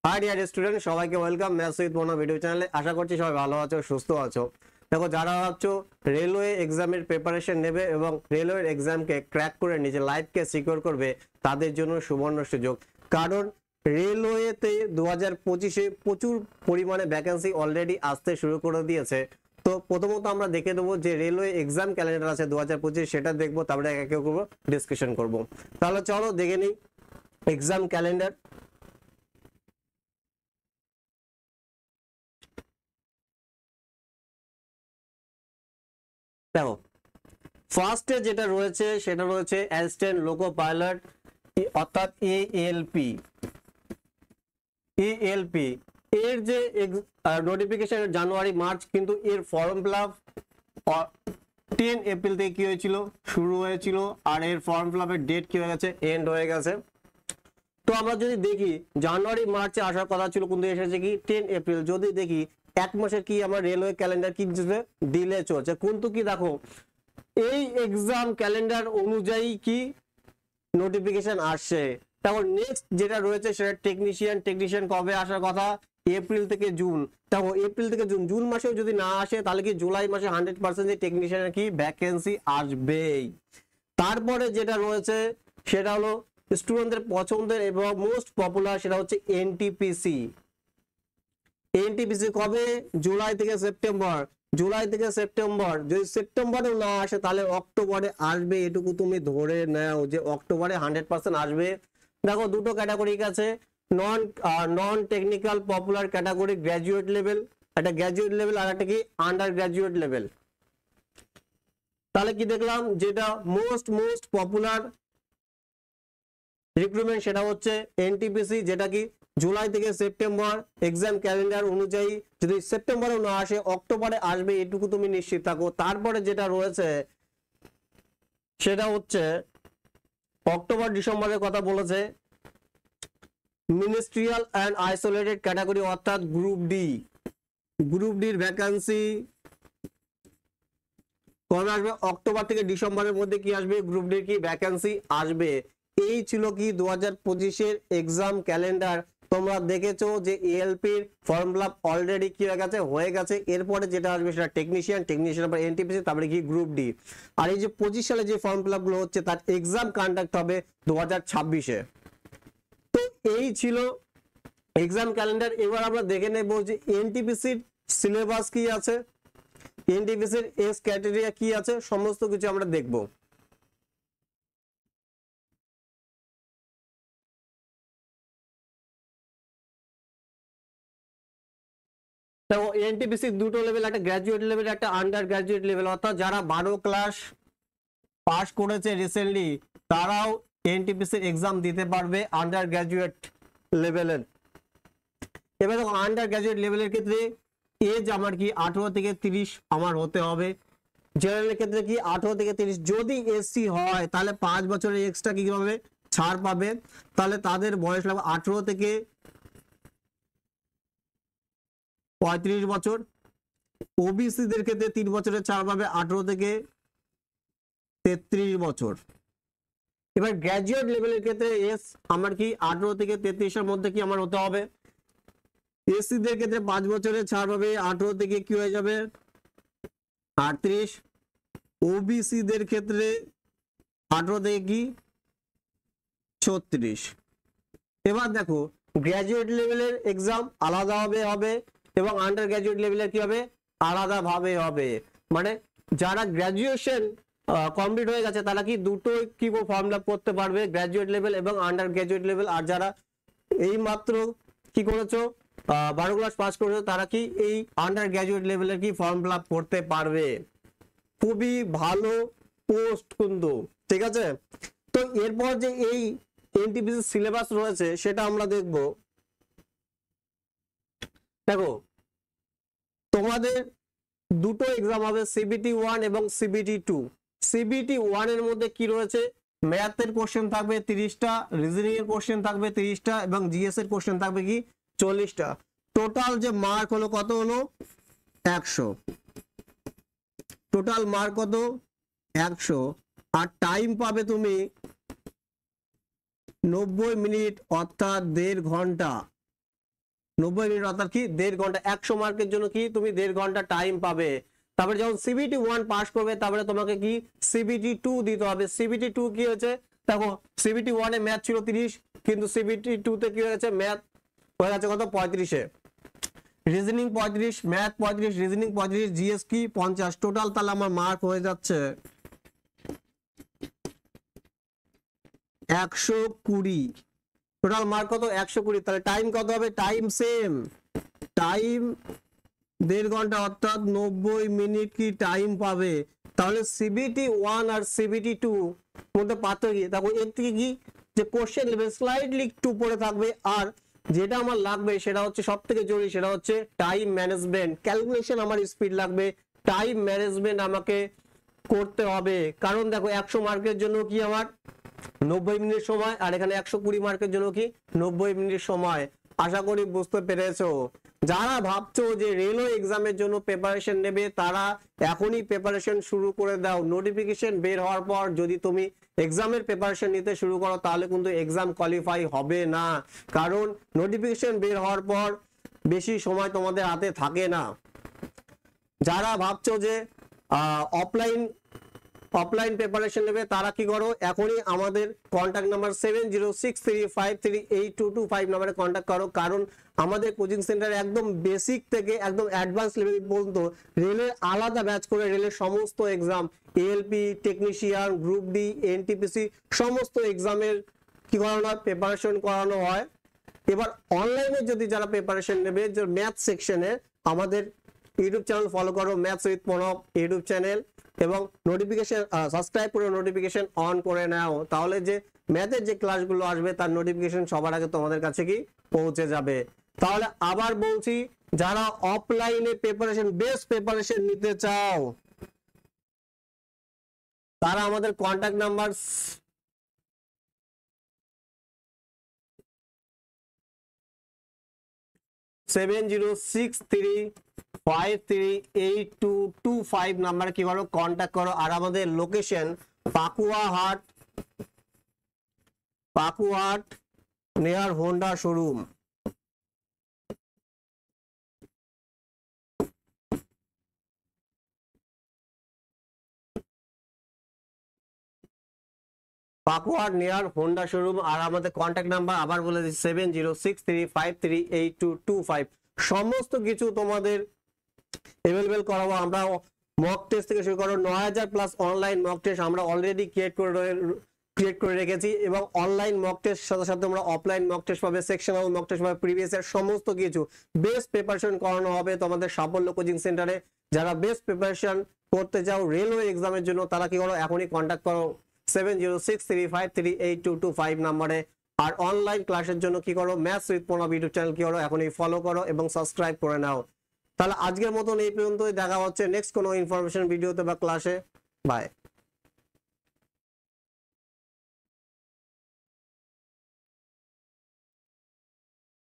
High dear student, সবাইকে welcome maths with mono video চ্যানেলে। আশা করছি সবাই ভালো আছো, সুস্থ আছো। দেখো, যারা ভাবছো রেলওয়ে এক্সামের প্রিপারেশন নেবে এবং রেলওয়ের এক্সামকে ক্র্যাক করে নিজের লাইফকে সিকিউর করবে, তাদের জন্য সুবর্ণ সুযোগ। কারণ রেলওয়েতে 2025-এ প্রচুর পরিমাণে ভ্যাকেন্সি অলরেডি আসতে শুরু করে দিয়েছে। তো প্রথমত আমরা দেখে দেবো যে রেলওয়ে এক্সাম ক্যালেন্ডার আছে 2025, সেটা দেখবো, তারপরে এক এক করে ডিসকাশন করবো। তাহলে চলো দেখে নিই এক্সাম ক্যালেন্ডার। দেখো, ফার্স্টে যেটা রয়েছে সেটা রয়েছে অ্যাসিস্ট্যান্ট লোকো পাইলট, অর্থাৎ এএলপি। এএলপি এর যে নোটিফিকেশন জানুয়ারি মার্চ, কিন্তু এর ফর্ম ফিল আপ 10 এপ্রিল থেকে কি হয়েছিল, শুরু হয়েছিল। আর এর ফর্ম ফিল আপের ডেট কি হয়ে গেছে, এন্ড হয়ে গেছে। তো আমরা যদি দেখি জানুয়ারি মার্চে আসার কথা ছিল, কিন্তু এসেছে কি 10 এপ্রিল। যদি দেখি এক মাসের কি আমার রেলওয়ে ক্যালেন্ডার কি ডিলে চলছে, কিন্তু কি দেখো এই এক্সাম ক্যালেন্ডার অনুযায়ী কি নোটিফিকেশন আসছে। তারপর নেক্সট যেটা রয়েছে সেটা টেকনিশিয়ান কবে আসার কথা, এপ্রিল থেকে জুন। দেখো এপ্রিল থেকে জুন, জুন মাসেও যদি না আসে তাহলে কি জুলাই মাসে 100% টেকনিশিয়ানের কি ভ্যাকেন্সি আসবেই। তারপরে যেটা রয়েছে সেটা হলো স্টুডেন্টদের পছন্দের এবং মোস্ট পপুলার, সেটা হচ্ছে এনটিপিসি। এনটিপিসি কবে, জুলাই থেকে সেপ্টেম্বর। জুলাই থেকে সেপ্টেম্বর, যদি সেপ্টেম্বরেও না আসে তাহলে অক্টোবরে আসবে, এটুকু তুমি ধরে নাও যে অক্টোবরে 100% আসবে। দেখো দুটো ক্যাটাগরি আছে, non technical popular category, graduate level, একটা গ্র্যাজুয়েট লেভেল আর একটা কি আন্ডার গ্র্যাজুয়েট লেভেল। তাহলে কি দেখলাম, যেটা মোস্ট পপুলার রিক্রুটমেন্ট সেটা হচ্ছে এনটিপিসি, যেটা কি জুলাই থেকে সেপ্টেম্বর এক্সাম ক্যালেন্ডার অনুযায়ী যদি সেপ্টেম্বরেও না আসে অক্টোবরে আসবে, এটুকু তুমি নিশ্চিত থাকো। তারপরে যেটা রয়েছে সেটা হচ্ছে অক্টোবর ডিসেম্বরের কথা বলেছে, মিনিস্ট্রিয়াল অ্যান্ড আইসোলেটেড ক্যাটাগরি, অর্থাৎ গ্রুপ ডি। গ্রুপ ডির ভ্যাকান্সি কবে আসবে, অক্টোবর থেকে ডিসেম্বরের মধ্যে কি আসবে, গ্রুপ ডি কি ভ্যাকান্সি আসবে। এই ছিল কি 2025-এর এক্সাম ক্যালেন্ডার। তোমরা দেখেছো যে এএলপির ফর্ম ফিল আপ অলরেডি কি হয়ে গেছে। এরপরে যেটা আসবে সেটা টেকনিশিয়ান পর এনটিপিসি, তারপরে কি গ্রুপ ডি। আর এই যে 25 সালে যে ফর্ম ফিল আপ গুলো হচ্ছে তার এক্সাম কন্ডাক্ট হবে 2026-এ। তো এই ছিল এক্সাম ক্যালেন্ডার। এবার আমরা দেখে নেব যে এনটিপিসির সিলেবাস কি আছে, এনটিপিসির এস ক্রাইটেরিয়া কি আছে, সমস্ত কিছু আমরা দেখব। দেখো এনটিপিসি দুটো লেভেল, একটা গ্র্যাজুয়েট লেভেল, একটা আন্ডার গ্র্যাজুয়েট লেভেল। অর্থাৎ যারা 12 ক্লাস পাস করেছে রিসেন্টলি তারাও এনটিপিসির এক্সাম দিতে পারবে আন্ডার গ্র্যাজুয়েট লেভেলের। এবার দেখো আন্ডার গ্র্যাজুয়েট লেভেলের ক্ষেত্রে এজ আমার কি 18 থেকে 30 আমার হতে হবে। জেনারেলের ক্ষেত্রে কি 18 থেকে 30। যদি এসসি হয় তাহলে 5 বছরের এক্সট্রা কি পাবে, ছাড় পাবে। তাহলে তাদের বয়স লাগবে 18 থেকে 35 বছর। ওবিসি দের ক্ষেত্রে 3 বছরের ছাড় পাবে, 18 থেকে 33 বছর। এবার গ্র্যাজুয়েট লেভেলের ক্ষেত্রে এস আমার কি 18 থেকে 33 এর মধ্যে কি আমার হতে হবে। এসসি দের ক্ষেত্রে 5 বছরের ছাড় পাবে, 18 থেকে কি হয়ে যাবে 38। ওবিসি দের ক্ষেত্রে 18 থেকে কি 36। এবার দেখো গ্র্যাজুয়েট লেভেলের এক্সাম আলাদাভাবে হবে এবং আন্ডার গ্র্যাজুয়েট লেভেলের কি হবে, আলাদাভাবে হবে। মানে যারা গ্র্যাজুয়েশন কমপ্লিট হয়ে গেছে তারা কি দুটো কি ফর্ম ফিল আপ করতে পারবে, গ্র্যাজুয়েট লেভেল এবং আন্ডার গ্র্যাজুয়েট লেভেল। আর যারা এই মাত্র কি করেছো 12 ক্লাস পাস করেছো তারা কি এই আন্ডার গ্র্যাজুয়েট লেভেলের কি ফর্ম ফিল আপ করতে পারবে। খুবই ভালো পোস্ট কিন্তু, ঠিক আছে। তো এরপর যে এই এনটিপিসি সিলেবাস রয়েছে সেটা আমরা দেখব। দেখো তোমাদের দুটো এক্সাম হবে, সিবিটি 1 এবং সিবিটি 2। সিবিটি 1 এর মধ্যে কি রয়েছে, ম্যাথের কোশ্চেন থাকবে 30টা, রিজনিং এর কোশ্চেন থাকবে 30টা এবং জিএস এর কোশ্চেন থাকবে কি 40টা। টোটাল যে মার্ক হলো কত হলো 100। টোটাল মার্ক কত 100। আর টাইম পাবে তুমি 90 মিনিট, অর্থাৎ 1.5 ঘন্টা। 90 মিনিট অর্থাৎ কি 1.5 ঘন্টা। 100 মার্কের জন্য কি তুমি 1.5 ঘন্টা টাইম পাবে। তারপরে যখন সিবিটি 1 পাস করবে তারপরে তোমাকে কি সিবিটি 2 দিতে হবে। সিবিটি 2 কি হচ্ছে দেখো, সিবিটি 1 এ ম্যাথ ছিল 30, কিন্তু সিবিটি 2 তে কি হয়ে গেছে, ম্যাথ হয়ে গেছে কত 35 এ, রিজনিং 35, ম্যাথ 35, রিজনিং 35, জিএস কি 50, টোটাল তাহলে আমার মার্ক হয়ে যাচ্ছে 120। টোটাল মার্ক কত 120। তাহলে টাইম কত হবে, টাইম সেম, টাইম 1.5 ঘন্টা অর্থাৎ 90 মিনিট কি টাইম পাবে। তাহলে সিবিটি 1 আর সিবিটি 2 মধ্যে পার্থক্য কি, দেখো এর থেকে কি যে কোশ্চেন লেভেল স্লাইডলি একটু পড়ে থাকবে। আর যেটা আমার লাগবে সেটা হচ্ছে সব থেকে জরুরি, সেটা হচ্ছে টাইম ম্যানেজমেন্ট, ক্যালকুলেশন আমার স্পিড লাগবে, টাইম ম্যানেজমেন্ট আমাকে করতে হবে। কারণ দেখো 100 মার্কের জন্য কি আমার 90 মিনিট সময়, আর এখানে 120 মার্কের জন্য কি 90 মিনিট সময়। আশা করি বুঝতে পেরেছো। যারা ভাবছো যে রেলওয়ে এক্সামের জন্য প্রিপারেশন নেবে তারা এখনই প্রিপারেশন শুরু করে দাও। নোটিফিকেশন বের হওয়ার পর যদি তুমি এক্সামের প্রিপারেশন নিতে শুরু করো তাহলে কিন্তু এক্সাম কোয়ালিফাই হবে না, কারণ নোটিফিকেশন বের হওয়ার পর বেশি সময় তোমাদের হাতে থাকে না। যারা ভাবছো যে অফলাইন প্রিপারেশন নেবে তারা কি করো, এখনই আমাদের কন্ট্যাক্ট নাম্বার 7063538225 নম্বরে কন্ট্যাক্ট করো। কারণ আমাদের কোচিং সেন্টারে একদম বেসিক থেকে একদম অ্যাডভান্স লেভেল পর্যন্ত রেলের আলাদা ব্যাচ করে রেলের সমস্ত exam, ALP, technician, group D, NTPC সমস্ত এক্সামের কি করানো হয়, প্রিপারেশন করানো হয়। এবার অনলাইনে যদি যারা প্রিপারেশন নেবে, যে ম্যাথ সেকশনে আমাদের ইউটিউব চ্যানেল ফলো করো, maths with Pranab YouTube channel, এবং নোটিফিকেশন সাবস্ক্রাইব করে নোটিফিকেশন অন করে নাও। তাহলে যে ম্যাথের যে ক্লাসগুলো আসবে তার নোটিফিকেশন সবার আগে তোমাদের কাছে কি পৌঁছে যাবে। তাহলে আবার বলছি, যারা অফলাইনে প্রিপারেশন বেস্ট প্রিপারেশন নিতে চাও তারা আমাদের কন্ট্যাক্ট নাম্বার 7063538225 নাম্বারে কি করো, কন্ট্যাক্ট করো। আর আমাদের location Pakuahat near Honda showroom. Pakuahat near Honda showroom. আর আমাদের কন্ট্যাক্ট নাম্বার আবার বলে দিচ্ছি 7063538225। সমস্ত কিছু তোমাদের অ্যাভেলেবেল করাবো আমরা। মক টেস্ট থেকে শুরু করো 9000+ অনলাইন মক টেস্ট আমরা অলরেডি ক্রিয়েট করে রেখেছি, এবং অনলাইন মক টেস্ট সাথে সাথে আমরা অফলাইন মক টেস্ট পাবে, সেকশনাল মক টেস্ট পাবে, প্রিভিয়াস ইয়ার সমস্ত কিছু বেস্ট প্রিপারেশন করানো হবে তোমাদের সাফল্য কোচিং সেন্টারে। যারা বেস্ট প্রিপারেশন করতে চাও রেলওয়ে এক্সামের জন্য তারা কি করো, এখনই কন্ট্যাক্ট করো 7063538225 নম্বরে। আর অনলাইন ক্লাসের জন্য কি করো, maths with Pranab YouTube channel কি করো, এখনই ফলো করো এবং সাবস্ক্রাইব করে নাও। তাহলে আজকের মতন এই পর্যন্তই, দেখা হচ্ছে নেক্সট কোনো ইনফরমেশন ভিডিওতে বা ক্লাসে। বাই।